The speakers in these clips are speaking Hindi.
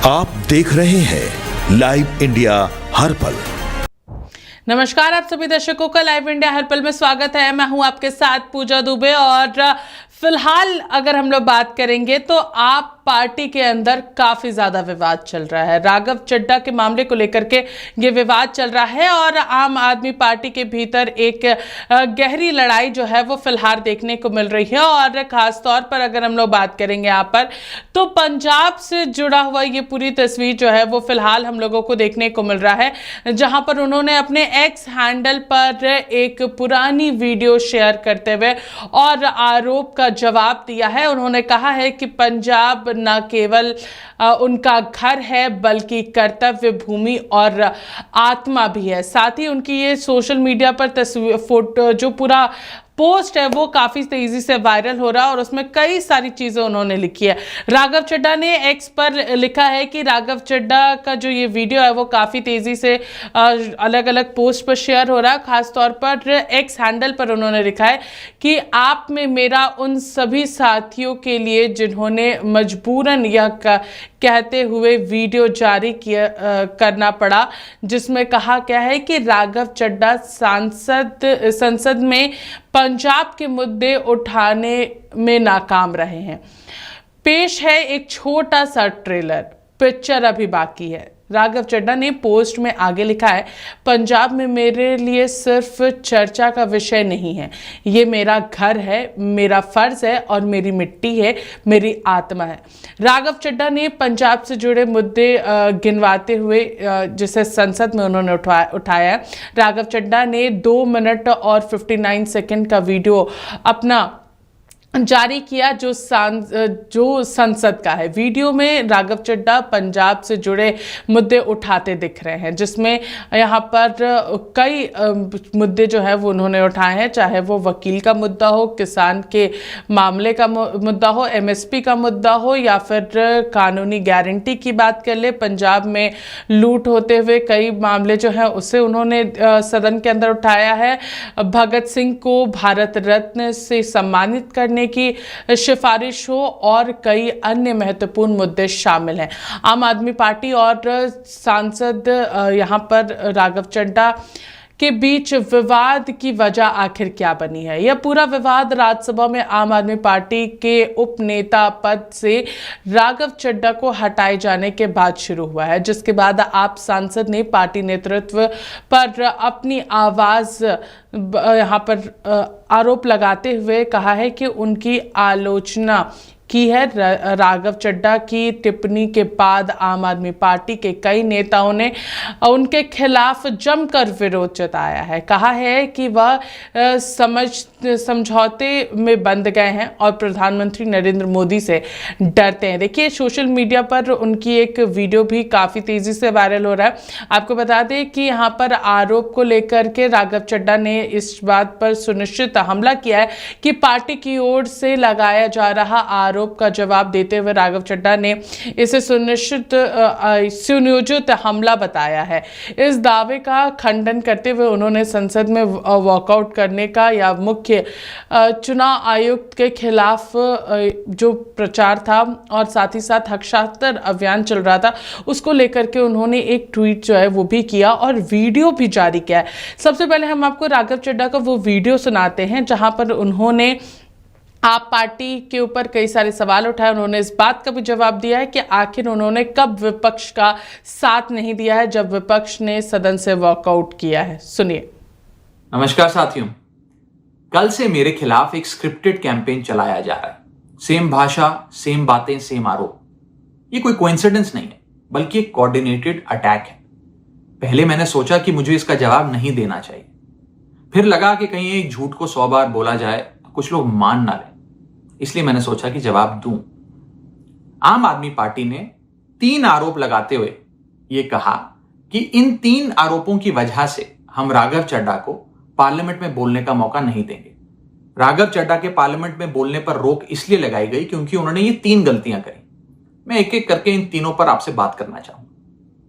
आप देख रहे हैं लाइव इंडिया हर पल। नमस्कार, आप सभी दर्शकों का लाइव इंडिया हर पल में स्वागत है। मैं हूं आपके साथ पूजा दुबे। और फिलहाल अगर हम लोग बात करेंगे तो आप पार्टी के अंदर काफी ज्यादा विवाद चल रहा है। राघव चड्ढा के मामले को लेकर के ये विवाद चल रहा है और आम आदमी पार्टी के भीतर एक गहरी लड़ाई जो है वो फिलहाल देखने को मिल रही है। और खास तौर पर अगर हम लोग बात करेंगे यहाँ पर तो पंजाब से जुड़ा हुआ ये पूरी तस्वीर जो है वो फिलहाल हम लोगों को देखने को मिल रहा है, जहां पर उन्होंने अपने एक्स हैंडल पर एक पुरानी वीडियो शेयर करते हुए और आरोप का जवाब दिया है। उन्होंने कहा है कि पंजाब न केवल उनका घर है बल्कि कर्तव्य भूमि और आत्मा भी है। साथ ही उनकी ये सोशल मीडिया पर तस्वीर फोटो जो पूरा पोस्ट है वो काफी तेजी से वायरल हो रहा है और उसमें कई सारी चीजें उन्होंने लिखी है। राघव चड्ढा ने एक्स पर लिखा है कि राघव चड्ढा का जो ये वीडियो है वो काफी तेजी से अलग अलग पोस्ट पर शेयर हो रहा है। खास तौर पर एक्स हैंडल पर उन्होंने लिखा है कि आप में मेरा उन सभी साथियों के लिए जिन्होंने मजबूरन यह कहते हुए वीडियो जारी करना पड़ा, जिसमें कहा क्या है कि राघव चड्ढा संसद में पंजाब के मुद्दे उठाने में नाकाम रहे हैं। पेश है एक छोटा सा ट्रेलर, पिक्चर अभी बाकी है। राघव चड्ढा ने पोस्ट में आगे लिखा है, पंजाब में मेरे लिए सिर्फ चर्चा का विषय नहीं है, ये मेरा घर है, मेरा फर्ज है और मेरी मिट्टी है, मेरी आत्मा है। राघव चड्ढा ने पंजाब से जुड़े मुद्दे गिनवाते हुए जिसे संसद में उन्होंने उठाया है। राघव चड्ढा ने 2 मिनट और 59 सेकंड का वीडियो अपना जारी किया जो संसद का है। वीडियो में राघव चड्ढा पंजाब से जुड़े मुद्दे उठाते दिख रहे हैं, जिसमें यहाँ पर कई मुद्दे जो है वो उन्होंने उठाए हैं, चाहे वो वकील का मुद्दा हो, किसान के मामले का मुद्दा हो, एमएसपी का मुद्दा हो या फिर कानूनी गारंटी की बात कर ले। पंजाब में लूट होते हुए कई मामले जो हैं उसे उन्होंने सदन के अंदर उठाया है। भगत सिंह को भारत रत्न से सम्मानित करने की सिफारिश हो और कई अन्य महत्वपूर्ण मुद्दे शामिल हैं। आम आदमी पार्टी और सांसद यहां पर राघव चड्ढा के बीच विवाद की वजह आखिर क्या बनी है? यह पूरा विवाद राज्यसभा में आम आदमी पार्टी के उपनेता पद से राघव चड्ढा को हटाए जाने के बाद शुरू हुआ है, जिसके बाद आप सांसद ने पार्टी नेतृत्व पर अपनी आवाज यहाँ पर आरोप लगाते हुए कहा है कि उनकी आलोचना की है। राघव चड्ढा की टिप्पणी के बाद आम आदमी पार्टी के कई नेताओं ने उनके खिलाफ जमकर विरोध जताया है। कहा है कि वह समझौते में बंध गए हैं और प्रधानमंत्री नरेंद्र मोदी से डरते हैं। देखिए, सोशल मीडिया पर उनकी एक वीडियो भी काफ़ी तेज़ी से वायरल हो रहा है। आपको बता दें कि यहाँ पर आरोप को लेकर के राघव चड्ढा ने इस बात पर सुनिश्चित हमला किया है कि पार्टी की ओर से लगाया जा रहा आरोप का जवाब देते हुए राघव चड्ढा ने इसे सुनियोजित हमला बताया है। इस दावे का खंडन करते हुए उन्होंने संसद में वॉकआउट करने का या मुख्य चुनाव आयुक्त के खिलाफ जो प्रचार था और साथ ही साथ हस्ताक्षर अभियान चल रहा था उसको लेकर के उन्होंने एक ट्वीट जो है वो भी किया और वीडियो भी जारी किया है। सबसे पहले हम आपको राघव चड्ढा का वो वीडियो सुनाते हैं जहां पर उन्होंने आप पार्टी के ऊपर कई सारे सवाल उठाए। उन्होंने इस बात का भी जवाब दिया है कि आखिर उन्होंने कब विपक्ष का साथ नहीं दिया है जब विपक्ष ने सदन से वॉकआउट किया है। सुनिए। नमस्कार साथियों, कल से मेरे खिलाफ एक स्क्रिप्टेड कैंपेन चलाया जा रहा है। सेम भाषा, सेम बातें, सेम आरोप। ये कोई कोइंसिडेंस नहीं है बल्कि एक कोऑर्डिनेटेड अटैक है। पहले मैंने सोचा कि मुझे इसका जवाब नहीं देना चाहिए, फिर लगा कि कहीं एक झूठ को 100 बार बोला जाए तो कुछ लोग मान ना लें, इसलिए मैंने सोचा कि जवाब दूं। आम आदमी पार्टी ने 3 आरोप लगाते हुए यह कहा कि इन 3 आरोपों की वजह से हम राघव चड्ढा को पार्लियामेंट में बोलने का मौका नहीं देंगे। राघव चड्ढा के पार्लियामेंट में बोलने पर रोक इसलिए लगाई गई क्योंकि उन्होंने ये 3 गलतियां करी। मैं एक एक करके इन तीनों पर आपसे बात करना चाहूंगा।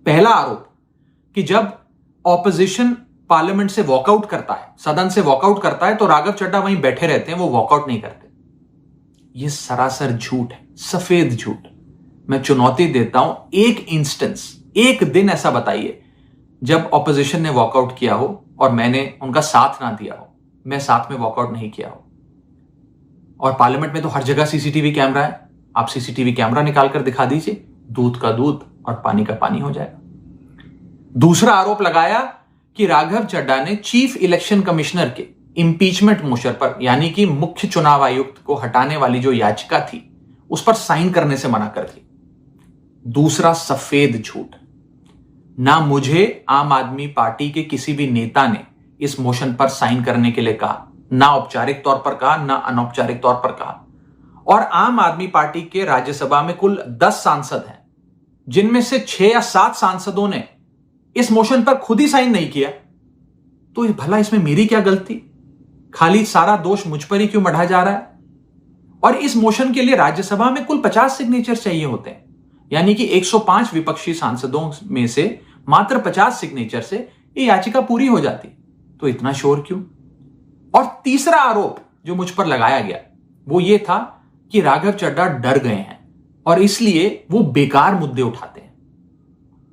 पहला आरोप कि जब ऑपोजिशन पार्लियामेंट से वॉकआउट करता है, सदन से वॉकआउट करता है, तो राघव चड्ढा वहीं बैठे रहते हैं, वो वॉकआउट नहीं करते। यह सरासर झूठ है, सफेद झूठ। मैं चुनौती देता हूं, एक इंस्टेंस, एक दिन ऐसा बताइए जब ऑपोजिशन ने वॉकआउट किया हो और मैंने उनका साथ ना दिया हो, मैं साथ में वॉकआउट नहीं किया हो। और पार्लियामेंट में तो हर जगह सीसीटीवी कैमरा है, आप सीसीटीवी कैमरा निकाल कर दिखा दीजिए, दूध का दूध और पानी का पानी हो जाएगा। दूसरा आरोप लगाया कि राघव चड्ढा ने चीफ इलेक्शन कमिश्नर के इंपीचमेंट मोशन पर, यानी कि मुख्य चुनाव आयुक्त को हटाने वाली जो याचिका थी उस पर साइन करने से मना कर दी। दूसरा सफेद झूठ, ना मुझे आम आदमी पार्टी के किसी भी नेता ने इस मोशन पर साइन करने के लिए कहा, ना औपचारिक तौर पर कहा, ना अनौपचारिक तौर पर कहा। और आम आदमी पार्टी के राज्यसभा में कुल 10 सांसद हैं, जिनमें से 6 या 7 सांसदों ने इस मोशन पर खुद ही साइन नहीं किया। तो भला इसमें मेरी क्या गलती? खाली सारा दोष मुझ पर ही क्यों मढ़ा जा रहा है? और इस मोशन के लिए राज्यसभा में कुल 50 सिग्नेचर चाहिए होते हैं, यानी कि 105 विपक्षी सांसदों में से मात्र 50 सिग्नेचर से ये याचिका पूरी हो जाती। तो इतना शोर क्यों? और तीसरा आरोप जो मुझ पर लगाया गया वो ये था कि राघव चड्ढा डर गए हैं और इसलिए वो बेकार मुद्दे उठाते हैं।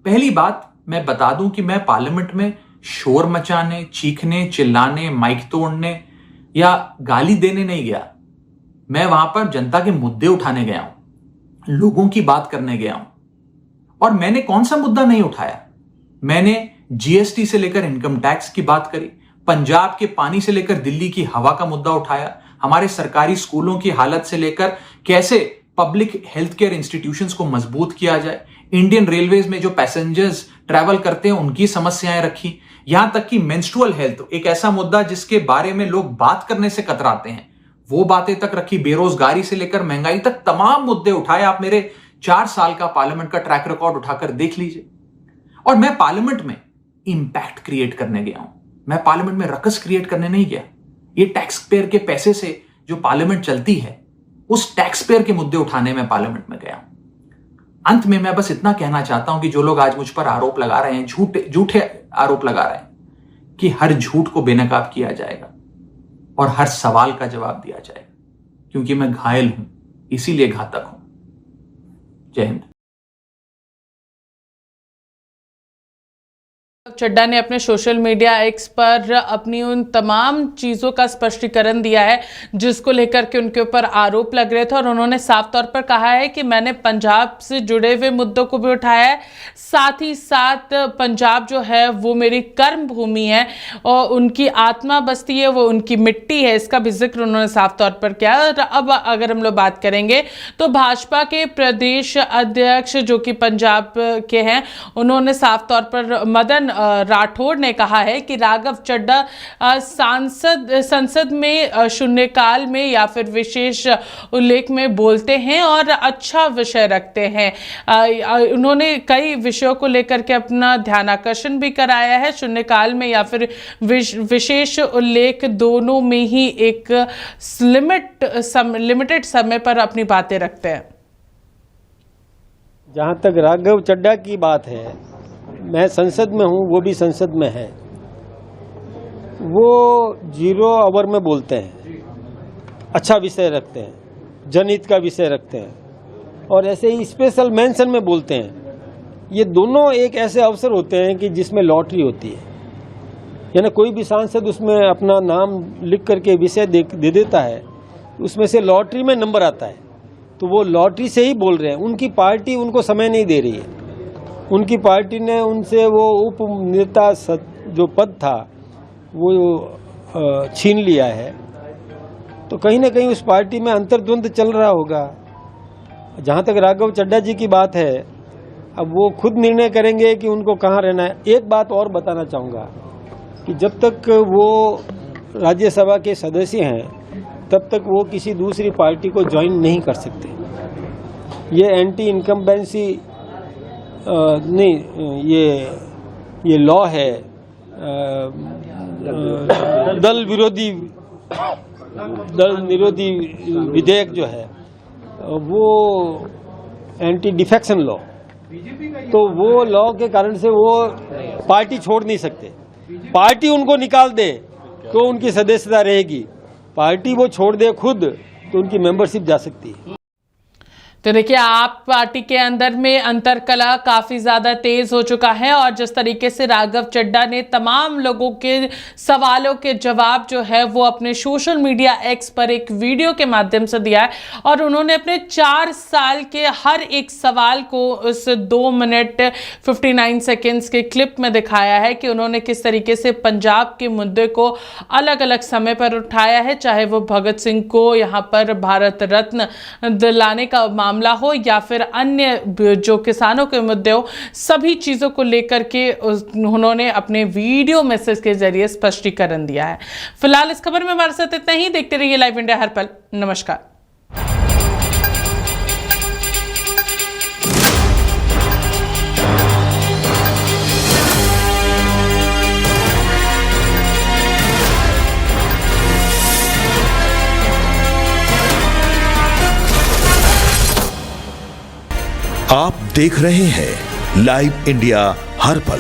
पहली बात मैं बता दूं कि मैं पार्लियामेंट में शोर मचाने, चीखने, चिल्लाने, माइक तोड़ने या गाली देने नहीं गया। मैं वहां पर जनता के मुद्दे उठाने गया हूं, लोगों की बात करने गया हूं। और मैंने कौन सा मुद्दा नहीं उठाया? मैंने जीएसटी से लेकर इनकम टैक्स की बात करी, पंजाब के पानी से लेकर दिल्ली की हवा का मुद्दा उठाया, हमारे सरकारी स्कूलों की हालत से लेकर कैसे पब्लिक हेल्थ केयर इंस्टीट्यूशंस को मजबूत किया जाए, इंडियन रेलवेज में जो पैसेंजर्स ट्रैवल करते हैं उनकी समस्याएं रखी, यहां तक कि मेंस्ट्रुअल हेल्थ, एक ऐसा मुद्दा जिसके बारे में लोग बात करने से कतराते हैं, वो बातें तक रखी। बेरोजगारी से लेकर महंगाई तक तमाम मुद्दे उठाए। आप मेरे 4 साल का पार्लियामेंट का ट्रैक रिकॉर्ड उठाकर देख लीजिए। और मैं पार्लियामेंट में इंपैक्ट क्रिएट करने गया हूं, मैं पार्लियामेंट में रकस क्रिएट करने नहीं गया। ये टैक्स पेयर के पैसे से जो पार्लियामेंट चलती है, उस टैक्स पेयर के मुद्दे उठाने में पार्लियामेंट में गया हूं। अंत में मैं बस इतना कहना चाहता हूं कि जो लोग आज मुझ पर आरोप लगा रहे हैं, झूठे आरोप लगा रहे हैं, कि हर झूठ को बेनकाब किया जाएगा और हर सवाल का जवाब दिया जाएगा, क्योंकि मैं घायल हूं, इसीलिए घातक हूं। जय हिंद। चड्ढा ने अपने सोशल मीडिया एक्स पर अपनी उन तमाम चीज़ों का स्पष्टीकरण दिया है जिसको लेकर के उनके ऊपर आरोप लग रहे थे, और उन्होंने साफ तौर पर कहा है कि मैंने पंजाब से जुड़े हुए मुद्दों को भी उठाया है, साथ ही साथ पंजाब जो है वो मेरी कर्म भूमि है और उनकी आत्मा बसती है, वो उनकी मिट्टी है, इसका भी जिक्र उन्होंने साफ तौर पर किया। अब अगर हम लोग बात करेंगे तो भाजपा के प्रदेश अध्यक्ष जो कि पंजाब के हैं, उन्होंने साफ तौर पर मदन राठौड़ ने कहा है कि राघव चड्ढा संसद में शून्यकाल में या फिर विशेष उल्लेख में बोलते हैं और अच्छा विषय रखते हैं। उन्होंने कई विषयों को लेकर के अपना ध्यानाकर्षण भी कराया है। शून्यकाल में या फिर विशेष उल्लेख, दोनों में ही एक लिमिटेड समय पर अपनी बातें रखते हैं। जहाँ तक राघव चड्ढा की बात है, मैं संसद में हूँ, वो भी संसद में है। वो 0 आवर में बोलते हैं, अच्छा विषय रखते हैं, जनहित का विषय रखते हैं, और ऐसे ही स्पेशल मेंशन में बोलते हैं। ये दोनों एक ऐसे अवसर होते हैं कि जिसमें लॉटरी होती है, यानी कोई भी सांसद उसमें अपना नाम लिख करके विषय दे देता है, उसमें से लॉटरी में नंबर आता है, तो वो लॉटरी से ही बोल रहे हैं। उनकी पार्टी उनको समय नहीं दे रही है। उनकी पार्टी ने उनसे वो उप नेता जो पद था वो छीन लिया है, तो कहीं ना कहीं उस पार्टी में अंतर्द्वंद चल रहा होगा। जहाँ तक राघव चड्ढा जी की बात है, अब वो खुद निर्णय करेंगे कि उनको कहाँ रहना है। एक बात और बताना चाहूँगा कि जब तक वो राज्यसभा के सदस्य हैं तब तक वो किसी दूसरी पार्टी को ज्वाइन नहीं कर सकते। ये एंटी इनकम्बेंसी नहीं, ये लॉ है, दल विरोधी विधेयक जो है वो एंटी डिफेक्शन लॉ, तो वो लॉ के कारण से वो पार्टी छोड़ नहीं सकते। पार्टी उनको निकाल दे तो उनकी सदस्यता रहेगी, पार्टी वो छोड़ दे खुद तो उनकी मेंबरशिप जा सकती है। तो देखिए, आप पार्टी के अंदर में अंतरकलह काफी ज्यादा तेज हो चुका है और जिस तरीके से राघव चड्ढा ने तमाम लोगों के सवालों के जवाब जो है वो अपने सोशल मीडिया एक्स पर एक वीडियो के माध्यम से दिया है और उन्होंने अपने 4 साल के हर एक सवाल को उस 2 मिनट 59 सेकेंड्स के क्लिप में दिखाया है कि उन्होंने किस तरीके से पंजाब के मुद्दे को अलग अलग समय पर उठाया है, चाहे वो भगत सिंह को यहाँ पर भारत रत्न दिलाने का मामला हो या फिर अन्य जो किसानों के मुद्दे हो, सभी चीजों को लेकर के उन्होंने अपने वीडियो मैसेज के जरिए स्पष्टीकरण दिया है। फिलहाल इस खबर में हमारे साथ इतना ही। देखते रहिए लाइव इंडिया हर पल। नमस्कार। आप देख रहे हैं लाइव इंडिया हर पल।